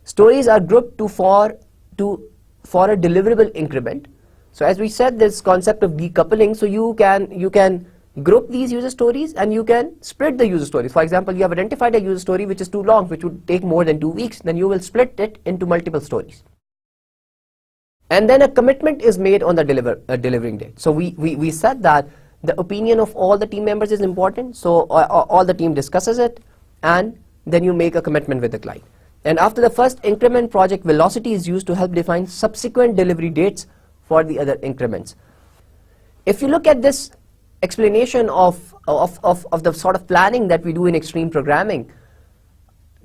Stories are grouped for a deliverable increment. So as we said, this concept of decoupling, so you can group these user stories and you can split the user stories. For example, you have identified a user story which is too long, which would take more than 2 weeks, then you will split it into multiple stories. And then a commitment is made on the delivering date. So we said that the opinion of all the team members is important, so all the team discusses it, and then you make a commitment with the client. And after the first increment, project velocity is used to help define subsequent delivery dates for the other increments. If you look at this explanation of the sort of planning that we do in extreme programming,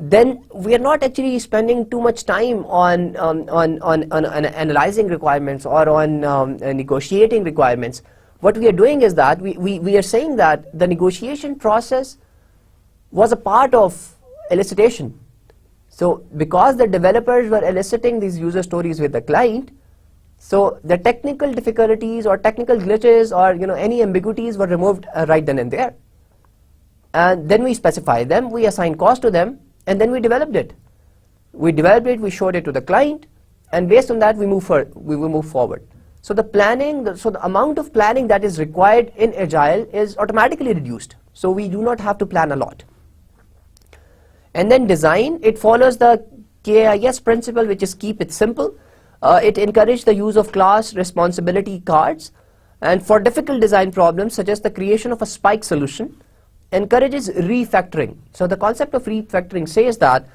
then we are not actually spending too much time on analyzing requirements or on negotiating requirements. What we are doing is that we are saying that the negotiation process was a part of elicitation. So because the developers were eliciting these user stories with the client, so the technical difficulties or technical glitches or any ambiguities were removed right then and there. And then we specify them, we assign cost to them, and then we developed it. We developed it, we showed it to the client, and based on that we move forward. So the planning, the amount of planning that is required in Agile is automatically reduced. So we do not have to plan a lot. And then design, it follows the KIS principle, which is keep it simple. It encourages the use of class responsibility cards, and for difficult design problems such as the creation of a spike solution, encourages refactoring. So the concept of refactoring says that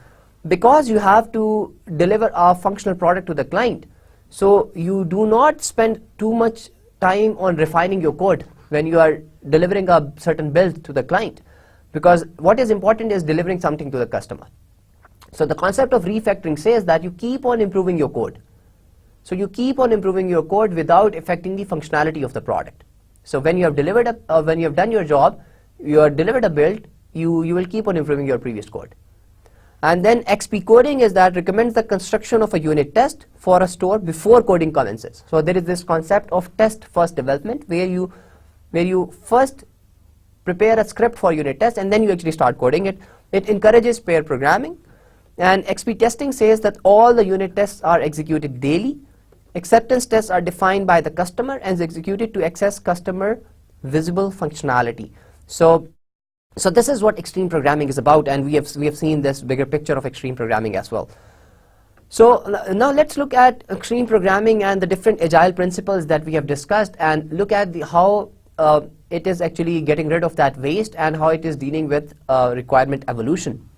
because you have to deliver a functional product to the client, so you do not spend too much time on refining your code when you are delivering a certain build to the client, because what is important is delivering something to the customer. So the concept of refactoring says that you keep on improving your code. So you keep on improving your code without affecting the functionality of the product. So when you have delivered when you have done your job, you have delivered a build, you will keep on improving your previous code. And then XP coding is that recommends the construction of a unit test for a store before coding commences. So there is this concept of test first development where you first prepare a script for unit test and then you actually start coding it. It encourages pair programming, and XP testing says that all the unit tests are executed daily. Acceptance tests are defined by the customer and is executed to access customer visible functionality. So this is what extreme programming is about, and we have seen this bigger picture of extreme programming as well. So now let's look at extreme programming and the different agile principles that we have discussed, and look at how it is actually getting rid of that waste and how it is dealing with requirement evolution.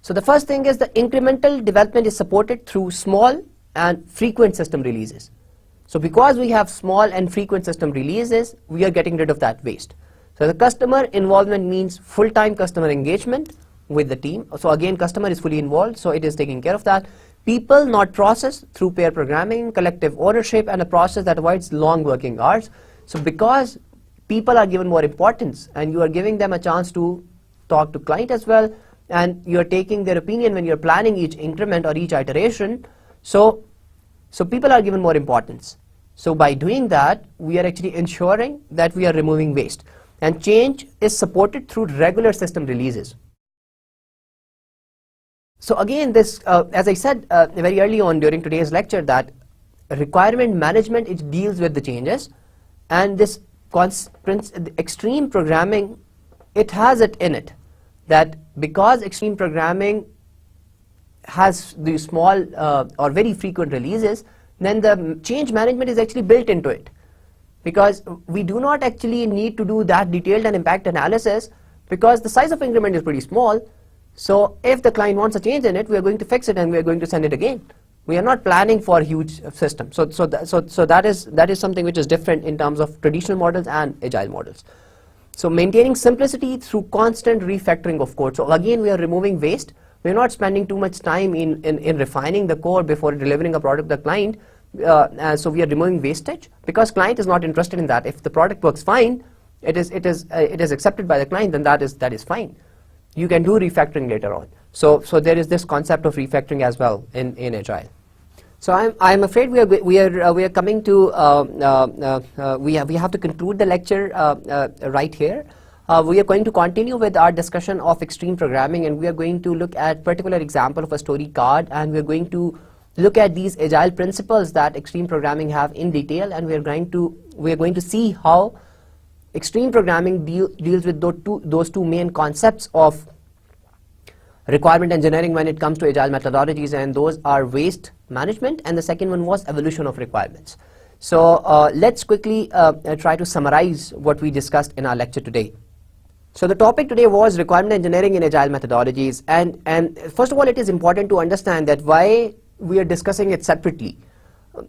So the first thing is the incremental development is supported through small and frequent system releases. So because we have small and frequent system releases, we are getting rid of that waste. So the customer involvement means full-time customer engagement with the team. So again, customer is fully involved, so it is taking care of that. People, not process, through pair programming, collective ownership, and a process that avoids long working hours. So because people are given more importance and you are giving them a chance to talk to client as well, and you are taking their opinion when you're planning each increment or each iteration, so people are given more importance. So by doing that, we are actually ensuring that we are removing waste. And change is supported through regular system releases. So again, this, as I said very early on during today's lecture, that requirement management, it deals with the changes, and this extreme programming, it has it in it, that because extreme programming has the small or very frequent releases, then the change management is actually built into it, because we do not actually need to do that detailed and impact analysis, because the size of increment is pretty small. So if the client wants a change in it, we are going to fix it and we are going to send it again. We are not planning for a huge system. So that is something which is different in terms of traditional models and agile models. So maintaining simplicity through constant refactoring of code. So again, we are removing waste. We are not spending too much time in refining the code before delivering a product to the client. So we are removing wastage, because client is not interested in that. If the product works fine, it is accepted by the client, then that is fine. You can do refactoring later on. So there is this concept of refactoring as well in agile. So I'm afraid we are coming to we have to conclude the lecture right here. We are going to continue with our discussion of extreme programming, and we are going to look at particular example of a story card, and we are going to look at these agile principles that extreme programming have in detail, and we are going to see how extreme programming deals with those two main concepts of requirement engineering when it comes to agile methodologies, and those are waste management, and the second one was evolution of requirements. So let's quickly try to summarize what we discussed in our lecture today. So the topic today was requirement engineering in agile methodologies, and first of all, it is important to understand that why we are discussing it separately.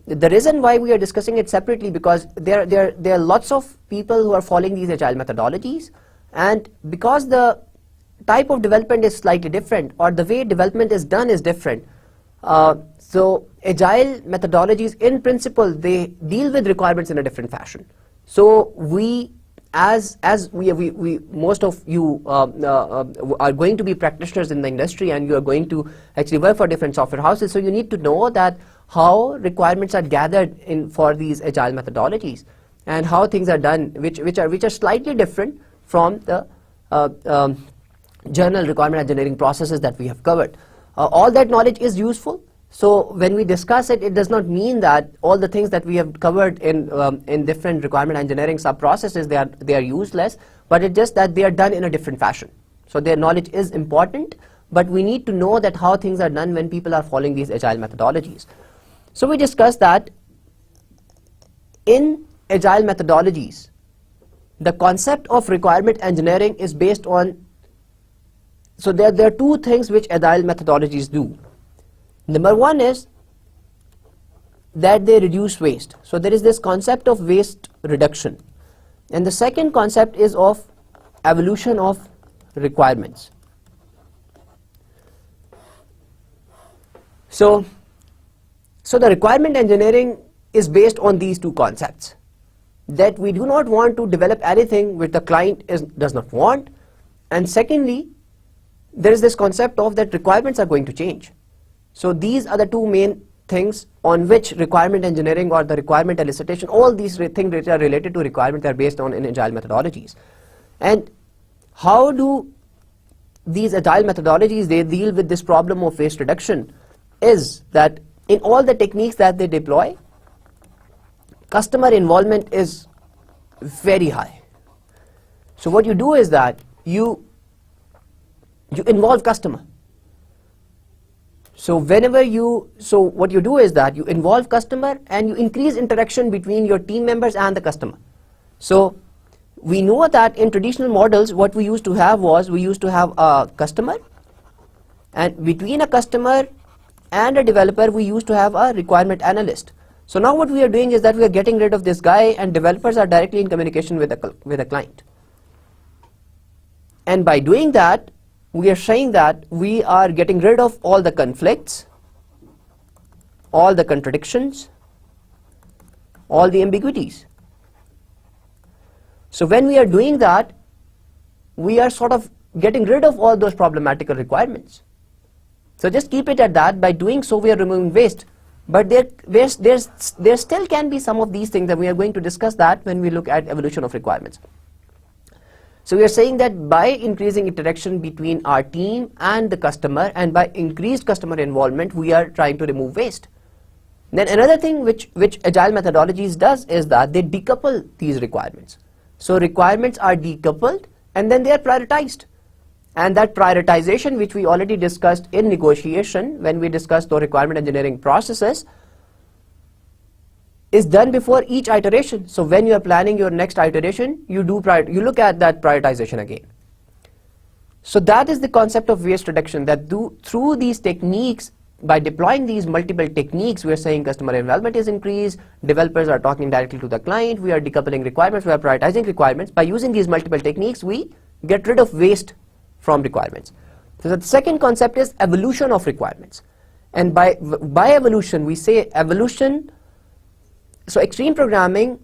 The reason why we are discussing it separately, because there are lots of people who are following these agile methodologies, and because the type of development is slightly different, or the way development is done is different. So agile methodologies in principle, they deal with requirements in a different fashion. So we most of you are going to be practitioners in the industry, and you are going to actually work for different software houses, so you need to know that how requirements are gathered for these agile methodologies, and how things are done, which are slightly different from the general requirement engineering processes that we have covered. All that knowledge is useful. So when we discuss it, it does not mean that all the things that we have covered in different requirement engineering sub-processes, they are useless, but it's just that they are done in a different fashion. So their knowledge is important, but we need to know that how things are done when people are following these agile methodologies. So we discussed that in agile methodologies, the concept of requirement engineering is based on, so there are two things which agile methodologies do. Number one is that they reduce waste. So there is this concept of waste reduction. And the second concept is of evolution of requirements. So the requirement engineering is based on these two concepts, that we do not want to develop anything which the client does not want, and secondly, there is this concept of that requirements are going to change. So these are the two main things on which requirement engineering or the requirement elicitation, all these things that are related to requirement are based on in agile methodologies. And how do these agile methodologies, they deal with this problem of waste reduction, is that in all the techniques that they deploy, customer involvement is very high. So what you do is that you involve customer. So what you do is that you involve customer and you increase interaction between your team members and the customer. So we know that in traditional models, what we used to have was, we used to have a customer, and between a customer and a developer, we used to have a requirement analyst. So now what we are doing is that we are getting rid of this guy, and developers are directly in communication with the client. And by doing that, we are saying that we are getting rid of all the conflicts, all the contradictions, all the ambiguities. So when we are doing that, we are sort of getting rid of all those problematical requirements. So just keep it at that. By doing so, we are removing waste. But there still can be some of these things, that we are going to discuss that when we look at evolution of requirements. So we are saying that by increasing interaction between our team and the customer, and by increased customer involvement, we are trying to remove waste. Then another thing which agile methodologies does is that they decouple these requirements. So requirements are decoupled and then they are prioritized. And that prioritization, which we already discussed in negotiation when we discussed the requirement engineering processes, is done before each iteration. So when you are planning your next iteration, you look at that prioritization again. So that is the concept of waste reduction, that through these techniques, by deploying these multiple techniques, we are saying customer involvement is increased, developers are talking directly to the client, we are decoupling requirements, we are prioritizing requirements. By using these multiple techniques, we get rid of waste from requirements. So the second concept is evolution of requirements. And by evolution, we say evolution. So in extreme programming,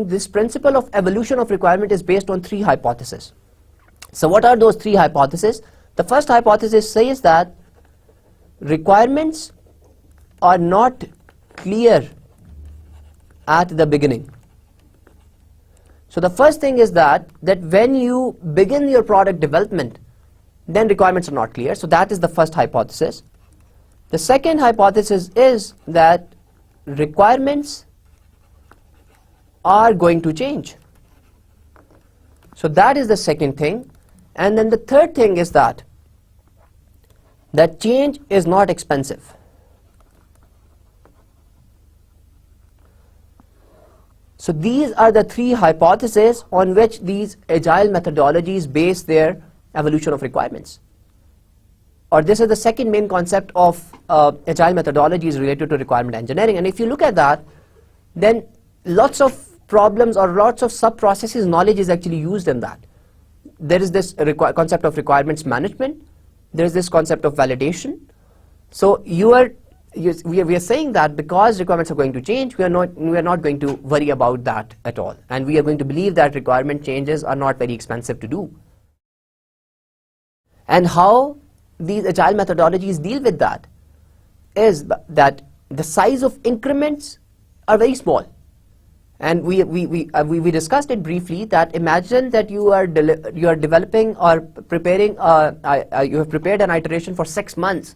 this principle of evolution of requirement is based on 3 hypotheses. So what are those 3 hypotheses? The first hypothesis says that requirements are not clear at the beginning. So the first thing is that when you begin your product development, then requirements are not clear. So that is the first hypothesis. The second hypothesis is that requirements are going to change. So that is the second thing. And then the third thing is that change is not expensive. So these are the 3 hypotheses on which these agile methodologies base their evolution of requirements. Or this is the second main concept of agile methodologies related to requirement engineering. And if you look at that, then lots of problems or lots of sub-processes knowledge is actually used in that. There is this concept of requirements management. There is this concept of validation. So we are saying that because requirements are going to change, we are not going to worry about that at all. And we are going to believe that requirement changes are not very expensive to do. And how these agile methodologies deal with that is that the size of increments are very small. And we discussed it briefly, that imagine that you are developing or preparing you have prepared an iteration for 6 months,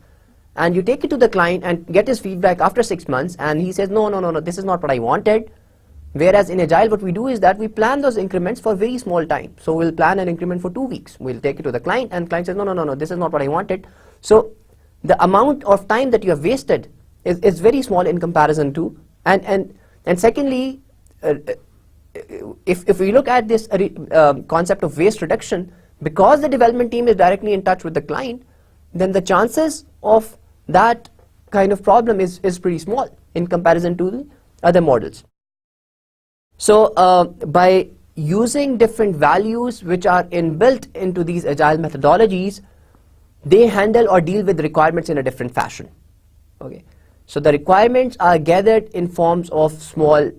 and you take it to the client and get his feedback after 6 months, and he says no, this is not what I wanted. Whereas in agile, what we do is that we plan those increments for very small time. So we'll plan an increment for 2 weeks. We'll take it to the client, and client says no, this is not what I wanted. So the amount of time that you have wasted is very small in comparison to, and secondly, if we look at this concept of waste reduction, because the development team is directly in touch with the client, then the chances of that kind of problem is pretty small in comparison to the other models. So by using different values which are inbuilt into these agile methodologies, they handle or deal with requirements in a different fashion. Okay. So the requirements are gathered in forms of small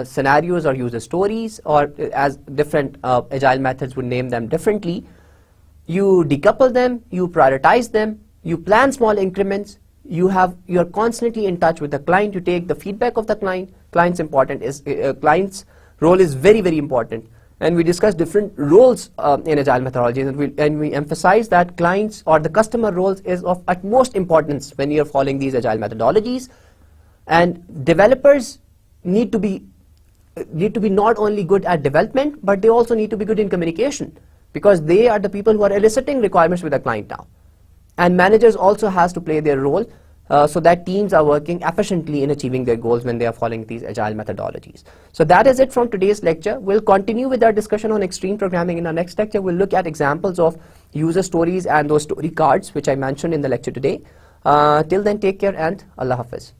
scenarios or user stories, or as different agile methods would name them differently. You decouple them, you prioritize them, you plan small increments, you are constantly in touch with the client, you take the feedback of the client. Client's role is very, very important. And we discussed different roles in agile methodologies, and we emphasize that clients or the customer roles is of utmost importance when you're following these agile methodologies. And developers need to be not only good at development, but they also need to be good in communication, because they are the people who are eliciting requirements with the client now. And managers also has to play their role so that teams are working efficiently in achieving their goals when they are following these agile methodologies. So that is it from today's lecture. We'll continue with our discussion on extreme programming. In our next lecture, we'll look at examples of user stories and those story cards which I mentioned in the lecture today. Till then, take care and Allah Hafiz.